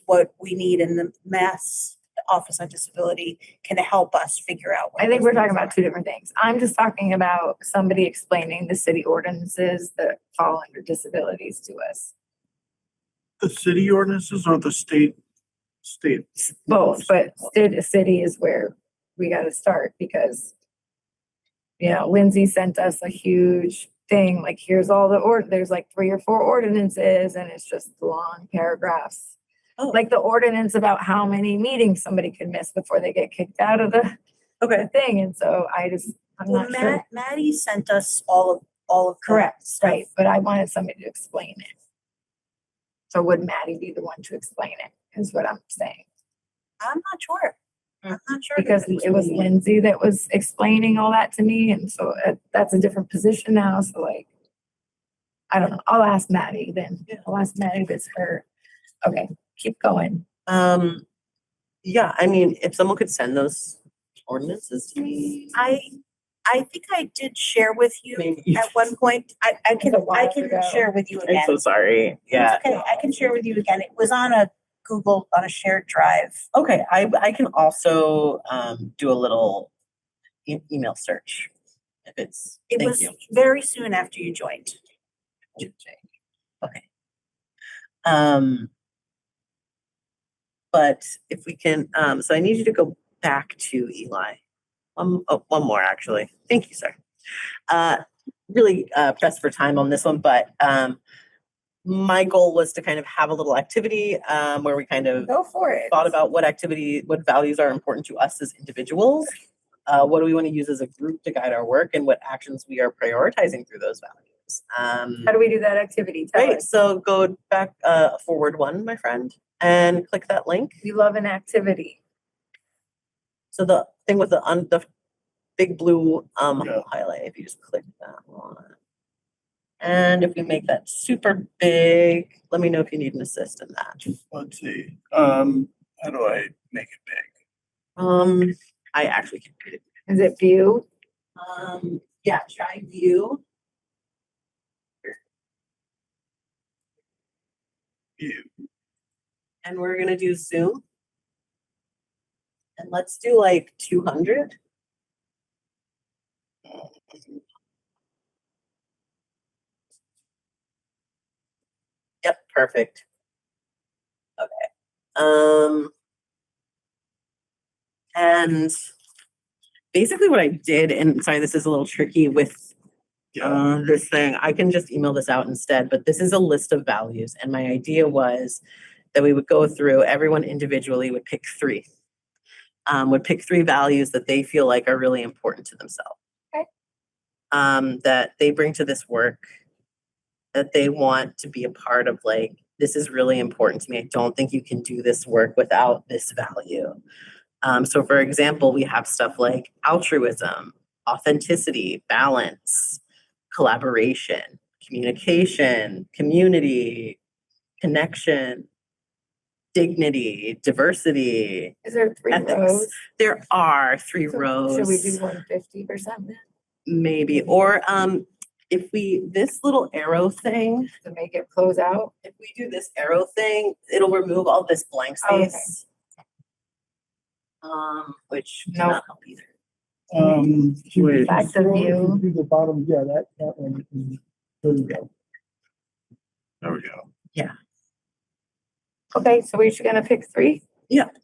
what we need, and the Mass Office on Disability can help us figure out. I think we're talking about two different things. I'm just talking about somebody explaining the city ordinances that fall under disabilities to us. The city ordinances or the state? Both, but city is where we got to start, because Lindsay sent us a huge thing, like, here's all there's like 3 or 4 ordinances, and it's just long paragraphs. Oh. Like the ordinance about how many meetings somebody can miss before they get kicked out of the thing. And so I'm not sure. Maddie sent us all of Correct, that stuff. right, but I wanted somebody to explain it. So would Maddie be the one to explain it, is what I'm saying. I'm not sure. Because it was Lindsay that was explaining all that to me, and so that's a different position now, so like, I don't know, I'll ask Maddie then. I'll ask Maddie if it's her. Okay, keep going. Yeah, I mean, if someone could send those ordinances to me. I think I did share with you Maybe. at one point. I can ago. share with you I'm again. so sorry. Yeah. It's okay, I can share with you again. It was on a shared drive. Okay, I can also do a little email search if it's. It Thank was you. very soon after you joined. Okay. But if we can, so I need you to go back to Eli. One more actually. Thank you, sir. really pressed for time on this one, but my goal was to kind of have a little activity where we kind of Go for it. thought about what values are important to us as individuals. What do we want to use as a group to guide our work, and what actions we are prioritizing through those values. How do we do that activity? Tell Right, us. so go back forward one, my friend, and click that link. We love an activity. So the thing with the big blue Yeah. highlight, if you just click that one. And if we make that super big, let me know if you need an assist in that. Let's see, how do I make it big? I actually can read it. Is it view? Yeah, try view. View. And we're gonna do Zoom. And let's do like 200. Yep, perfect. Okay. And basically what I did, and sorry, this is a little tricky with Yeah, this thing. I can just email this out instead, but this is a list of values. And my idea was that we would go through, everyone individually would pick three. Would pick three values that they feel like are really important to themselves. Okay. That they bring to this work, that they want to be a part of, like, this is really important to me. I don't think you can do this work without this value. So for example, we have stuff like altruism, authenticity, balance, collaboration, communication, community, connection, dignity, diversity, Is there 3 ethics. rows? There are 3 So rows. Should we do 150% Maybe, or if we, this little arrow thing, to make it close out? if we do this arrow thing, it'll remove all this blank Okay. space. Which did Nope. not help either. wait, Back to Scroll view. To the bottom, yeah, that one. There you go. there we go. Okay, so we're just gonna pick 3?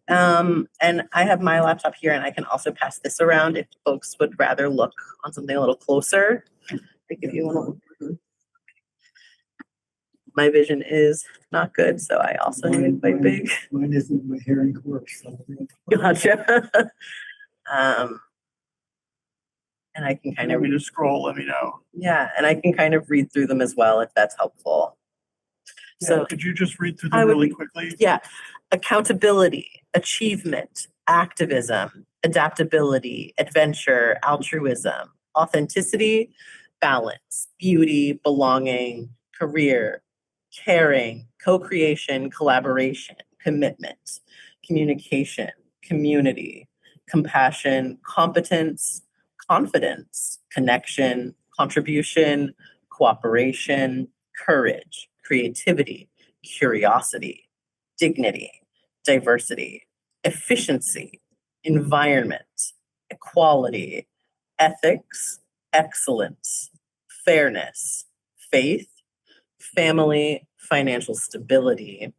And I have my laptop here, and I can also pass this around if folks would rather look on something a little closer. Like if you want to. My vision is not good, so I also need it quite big. Mine isn't my hearing works. So. Gotcha. And I can kind If of we just scroll, let me know. yeah, and I can kind of read through them as well if that's helpful. So Could you just read through I them would- really quickly? yeah, accountability, achievement, activism, adaptability, adventure, altruism, authenticity, balance, beauty, belonging, career, caring, co-creation, collaboration, commitment, communication, community, compassion, competence, confidence, connection, contribution, cooperation, courage, creativity, curiosity, dignity, diversity, efficiency, environment, equality, ethics, excellence, fairness, faith, family, financial stability,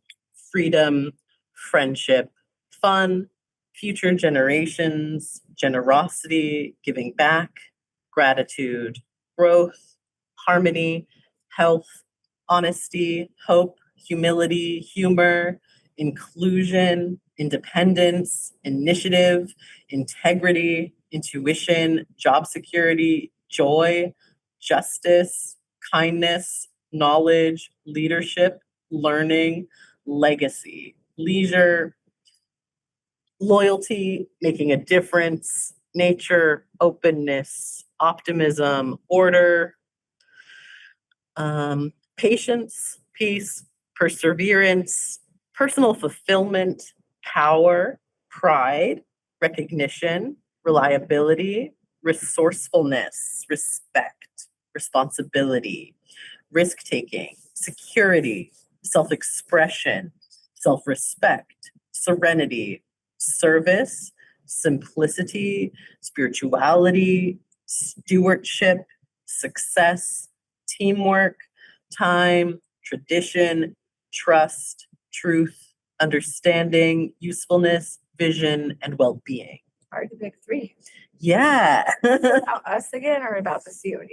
freedom, friendship, fun, future generations, generosity, giving back, gratitude, growth, harmony, health, honesty, hope, humility, humor, inclusion, independence, initiative, integrity, intuition, job security, joy, justice, kindness, knowledge, leadership, learning, legacy, leisure, loyalty, making a difference, nature, openness, optimism, order, patience, peace, perseverance, personal fulfillment, power, pride, recognition, reliability, resourcefulness, respect, responsibility, risk-taking, security, self-expression, self-respect, serenity, service, simplicity, spirituality, stewardship, success, teamwork, time, tradition, trust, truth, understanding, usefulness, vision, and well-being. Hard to pick 3. Yeah. About us again or about the COD?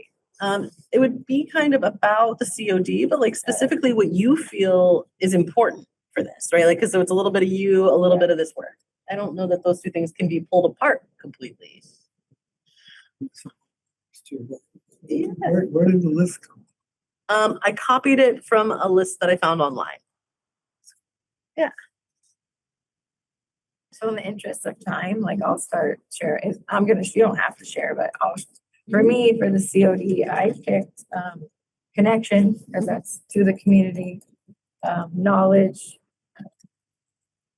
It would be kind of about the COD, but like specifically what you feel is important for this, right? Like, cause so it's a little bit of you, a little bit of this work. I don't know that those two things can be pulled apart completely. Yeah. Where did the list come? I copied it from a list that I found online. So in the interest of time, like I'll start sharing. You don't have to share, but for me, for the COD, I picked, connection, because that's to the community, knowledge.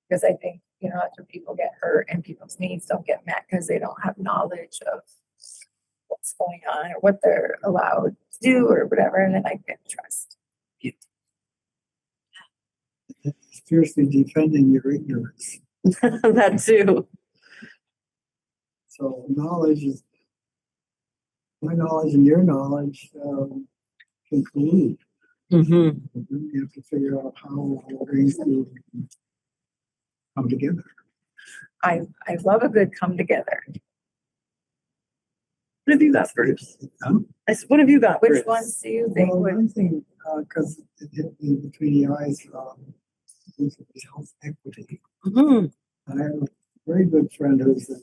Because I think, after people get hurt and people's needs don't get met because they don't have knowledge of what's going on or what they're allowed to do or whatever, and then I picked trust. Fiercely defending your ignorance. That too. So knowledge is, my knowledge and your knowledge can collude. Mm-hmm. You have to figure out how we're going to come together. I love a good come together. What have you got, Bruce? Um, What have you got, Which Bruce? ones do you think Well, would? one thing, because it hit me between the eyes, is health equity. Mhm. I have a very good friend who's a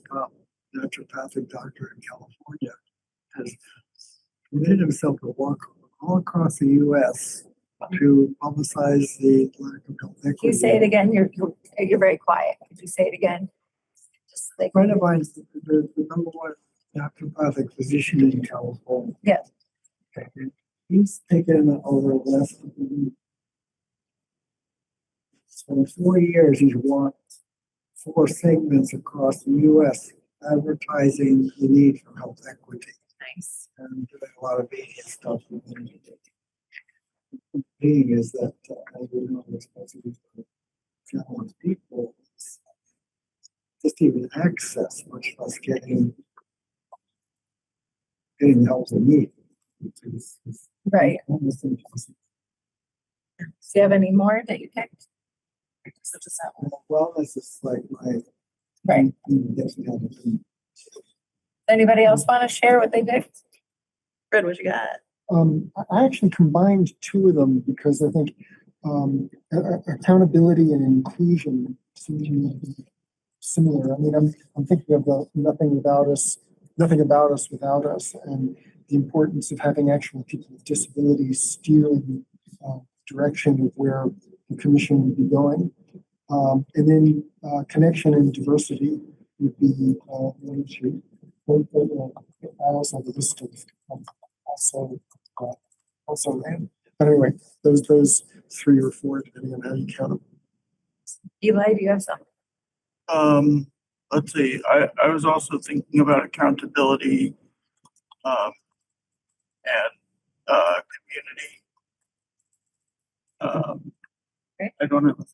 naturopathic doctor in California, has committed himself to walk all across the U.S. to publicize the lack of health equity. Can you say it again? You're very quiet. Could you say it again? Just like, A friend of mine's the number one naturopathic physician in California. Yeah. Okay. And he's taken over the last, so in 4 years, he's walked 4 segments across the U.S. advertising the need for health equity nice. and doing a lot of media stuff within it. The thing is that, as we know, especially for challenged people, just even access, much less getting help they need. It's Right. almost impossible. Do you have any more that you picked? Such as that one. Wellness is like my Right. definitely. Anybody else want to share what they picked? Fred, what you got? I actually combined 2 of them because I think accountability and inclusion seem to be similar. I mean, I'm thinking of the nothing about us without us, and the importance of having actual people with disabilities steer the direction of where the commission would be going. And then connection and diversity would be the other 2. I also have a list of also ran. But anyway, those 3 or 4, depending on how you count them. Eli, do you have some? Let's see, I was also thinking about accountability, and, community. Okay. I don't have.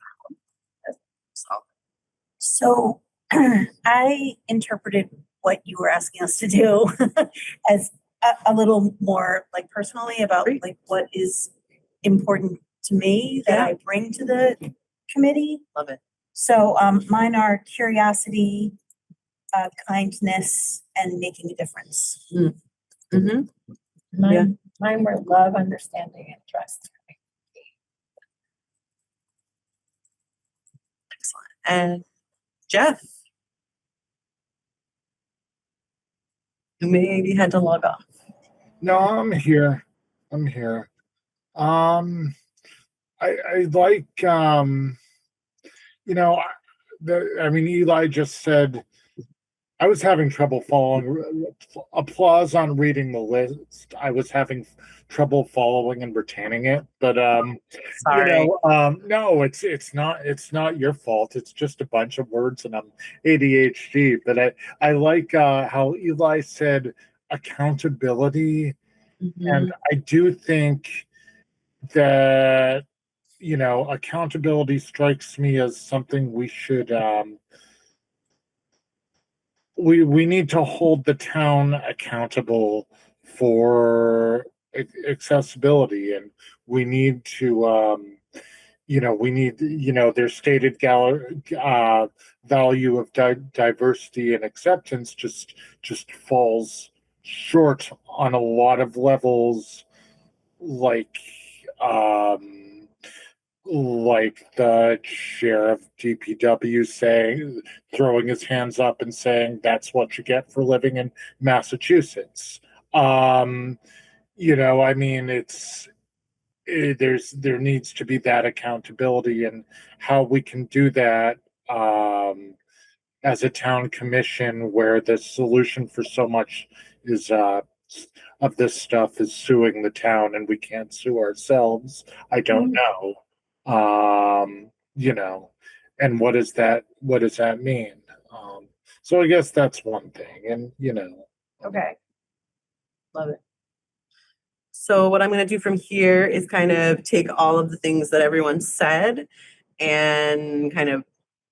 So I interpreted what you were asking us to do as a little more like personally about like what is important to me that I bring to the committee. Love it. So mine are curiosity, kindness, and making a difference. Mm-hmm. Mine were love, understanding, and trust. Excellent. And Jeff, who maybe had to log off. No, I'm here. I like, Eli just said, I was having trouble following, applause on reading the list. I was having trouble following and retaining it, but, Sorry. no, it's not your fault. It's just a bunch of words and I'm ADHD, but I like, how Eli said accountability. Mm-hmm. And I do think that, accountability strikes me as something we should, we need to hold the town accountable for accessibility, and we need to, their stated value of diversity and acceptance just falls short on a lot of levels, like the chair of DPW saying, throwing his hands up and saying, that's what you get for living in Massachusetts. I mean, there needs to be that accountability, and how we can do that as a town commission, where the solution for so much is of this stuff is suing the town, and we can't sue ourselves. I don't know. And what does that mean? So I guess that's one thing, and Okay. Love it. So what I'm going to do from here is kind of take all of the things that everyone said and kind of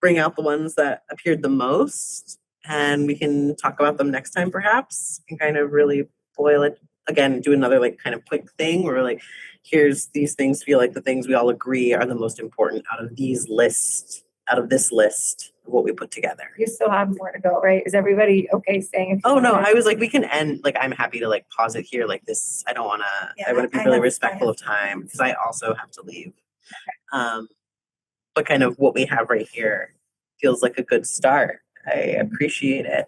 bring out the ones that appeared the most, and we can talk about them next time perhaps, and kind of really boil it again, do another like kind of quick thing where like, here's these things feel like the things we all agree are the most important out of this list of what we put together. You still have more to go, right? Is everybody okay staying? Oh, no, I was like, we can end, like, I'm happy to like pause it here like this. I don't want to, Yeah, I want to I be really have- respectful of time because I also have to leave. But kind of what we have right here feels like a good start. I appreciate it.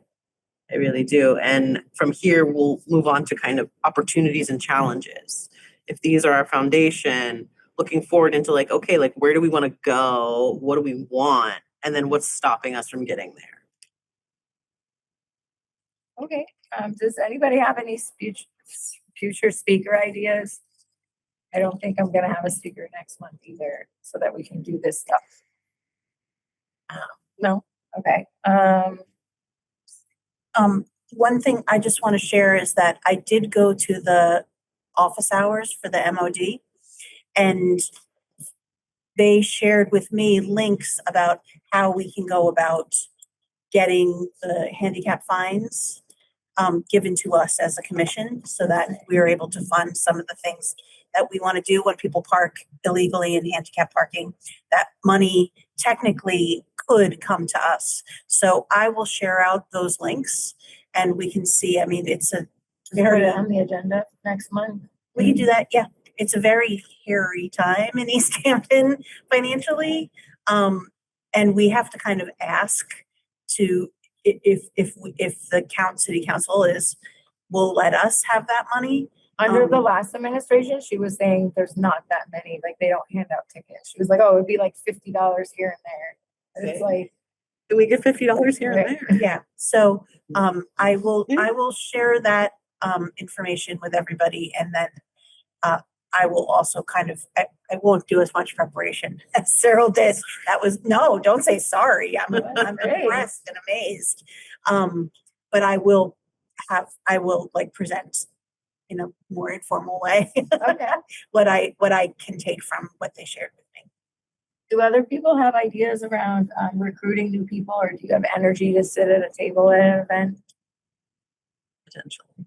I really do. And from here, we'll move on to kind of opportunities and challenges. If these are our foundation, looking forward into like, okay, like where do we want to go? What do we want? And then what's stopping us from getting there? Okay, does anybody have any future speaker ideas? I don't think I'm gonna have a speaker next month either, so that we can do this stuff. No, okay, One thing I just want to share is that I did go to the office hours for the MOD, and they shared with me links about how we can go about getting the handicap fines given to us as a commission, so that we are able to fund some of the things that we want to do when people park illegally in handicap parking. That money technically could come to us. So I will share out those links, and we can see, I mean, it's a we heard very, it on the agenda next month. we can do that, yeah. It's a very hairy time in Easthampton financially. And we have to kind of ask to, if the city council will let us have that money. Under the last administration, she was saying there's not that many, like they don't hand out tickets. She was like, oh, it'd be like $50 here and there. And it's like, Do we get $50 here and Right. there? Yeah, so, I will share that, information with everybody, and then, I will also kind of, I won't do as much preparation as Cyril did. That was, no, don't say sorry. I'm impressed and amazed. But I will like present in a more informal way, okay. what I can take from what they shared with me. Do other people have ideas around recruiting new people, or do you have energy to sit at a table at an event? Potentially,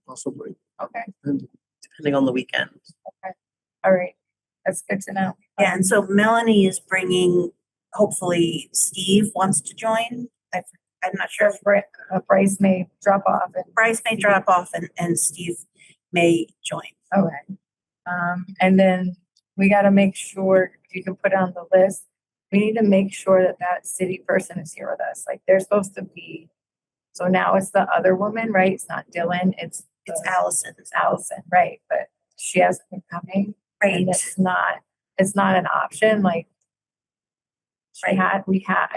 Possibly. Okay, And depending on the weekend. all right. That's good to know. Yeah, and so Melanie is bringing, hopefully Steve wants to join. I'm not sure Sure, if Bryce may drop off and, Bryce may drop off and Steve may join. okay. And then we gotta make sure, if you can put on the list, we need to make sure that that city person is here with us. Like, they're supposed to be. So now it's the other woman, right? It's not Dylan, it's Allison. It's Allison, right? But she hasn't been coming. Right. And it's not an option, like. I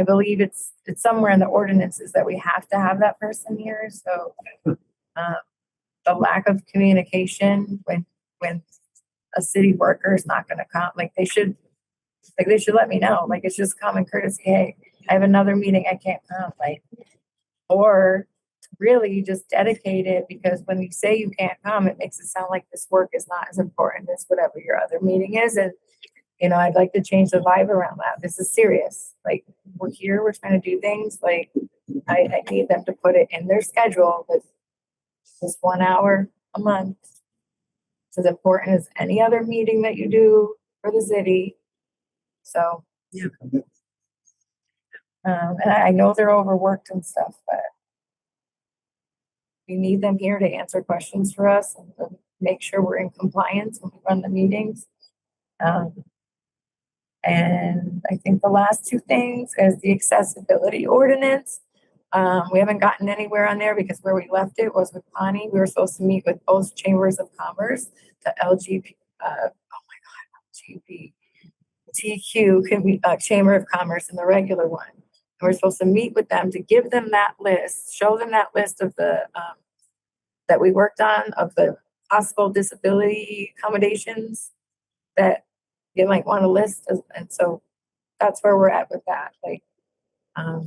believe it's somewhere in the ordinances that we have to have that person here, so. The lack of communication when a city worker is not gonna come, like they should let me know, like it's just common courtesy, hey, I have another meeting, I can't come, like. Or really just dedicate it, because when you say you can't come, it makes it sound like this work is not as important as whatever your other meeting is, and. I'd like to change the vibe around that. This is serious. Like, we're here, we're trying to do things, like, I need them to put it in their schedule with this 1 hour a month. It's as important as any other meeting that you do for the city. So. Yeah. And I know they're overworked and stuff, but. we need them here to answer questions for us and to make sure we're in compliance when we run the meetings. And I think the last two things is the accessibility ordinance. We haven't gotten anywhere on there because where we left it was with Connie. We were supposed to meet with both chambers of commerce, the LGBTQ Chamber of Commerce and the regular one. And we're supposed to meet with them to give them that list, show them that list of the, that we worked on of the possible disability accommodations that you might want to list. And so that's where we're at with that. Like, I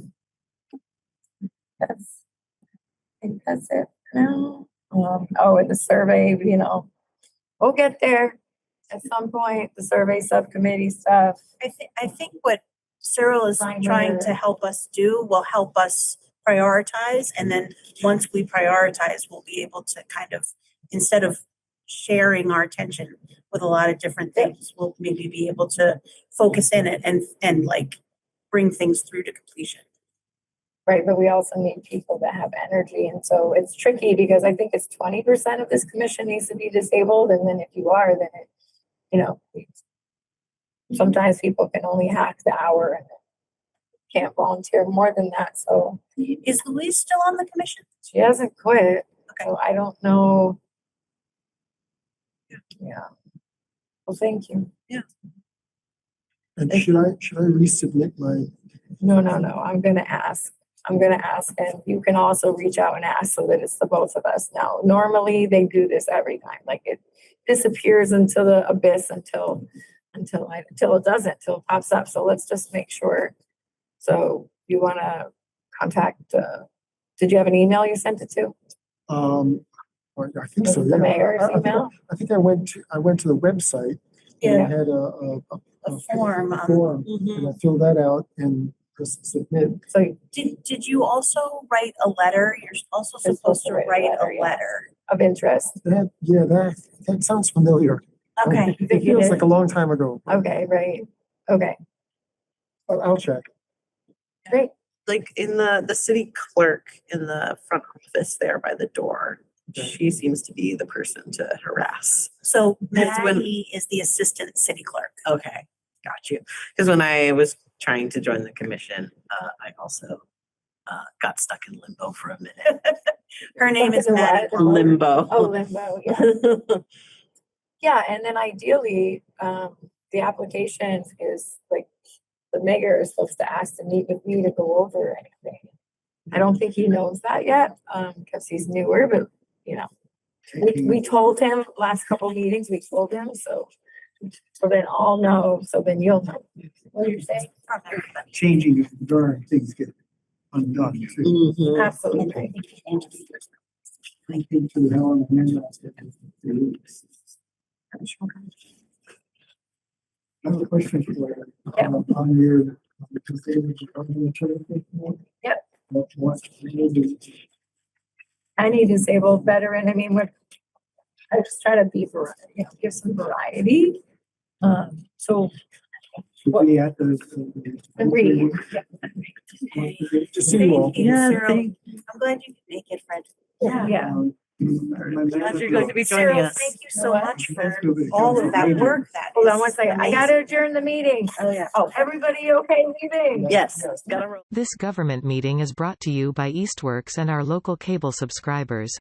think that's it now. And the survey, you know, we'll get there at some point, the survey subcommittee stuff. I think what Cyril is trying to help us do will help us prioritize. And then once we prioritize, we'll be able to kind of, instead of sharing our attention with a lot of different things, we'll maybe be able to focus in it and like bring things through to completion. Right, but we also need people that have energy, and so it's tricky because I think it's 20% of this commission needs to be disabled, and then if you are, then it, you know, sometimes people can only hack the hour and can't volunteer more than that. So Is Louise still on the commission? she hasn't quit. Okay. So I don't know. Yeah. Well, thank you. And should I resubmit my, No, I'm gonna ask. And you can also reach out and ask so that it's the both of us now. Normally, they do this every time. Like it disappears into the abyss until it doesn't, till it pops up. So let's just make sure. So you wanna contact, did you have an email you sent it to? I think so, The yeah. mayor's email? I think I went to the website and Yeah. it had a Form. form, Mhm. and I filled that out and pressed submit. So Did you also write a letter? You're also supposed to write a yeah. letter. of interest. That sounds familiar. Okay. It feels like a long time ago. Okay, right. Okay, I'll check. great. Like in the city clerk in the front office there by the door, she seems to be the person to harass. So That's when- Maggie is the assistant city clerk. Okay, got you. Because when I was trying to join the commission, I also got stuck in limbo for a minute. Her name is Something Maggie. what? Muller. Limbo. Oh, limbo, yeah. Yeah, and then ideally, the application is like, the mayor is supposed to ask to meet with me to go over anything. I don't think he knows that yet, because he's newer, but, you know, we told him last couple meetings, we told him, so then all know, so then you'll know. What you're saying? Changing it during things get undone. too. Mhm. Absolutely. I think to Helen and then that's it. I have a question for you. Yeah. On your disabled children. Yep. What do Any disabled veteran, I mean, I just try to be give some variety. So we at the. agree. To see you all. Thank you, Yeah, Cyril. thank- I'm glad you could make it, Fred. Yeah. Glad you're going to be joining Cyril, us. thank you so much for all of that work that Hold on is one second. I amazing. gotta adjourn the meeting. Oh, yeah. Oh, everybody okay leaving? Yes, gotta roll. This government meeting is brought to you by Eastworks and our local cable subscribers.